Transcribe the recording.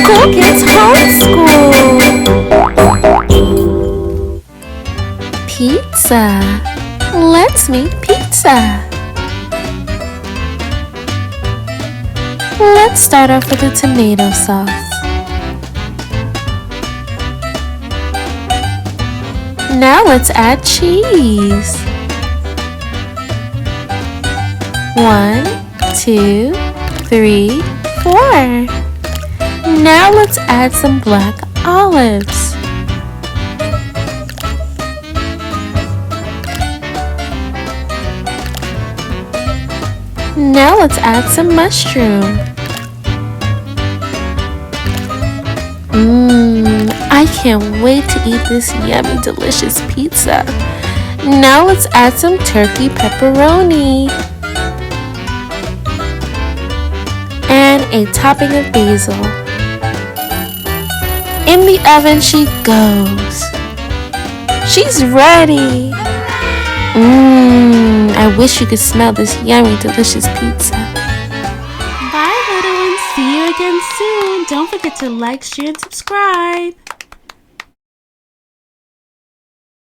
Cool Kids Homeschool. Pizza. Let's make pizza. Let's start off with the tomato sauce. Now let's add cheese. 1, 2, 3, 4. Now let's add some black olives. Now let's add some mushroom. I can't wait to eat this yummy, delicious pizza. Now let's add some turkey pepperoni. And a topping of basil. In the oven she goes. She's ready. I wish you could smell this yummy, delicious pizza. Bye, little ones. See you again soon. Don't forget to like, share, and subscribe.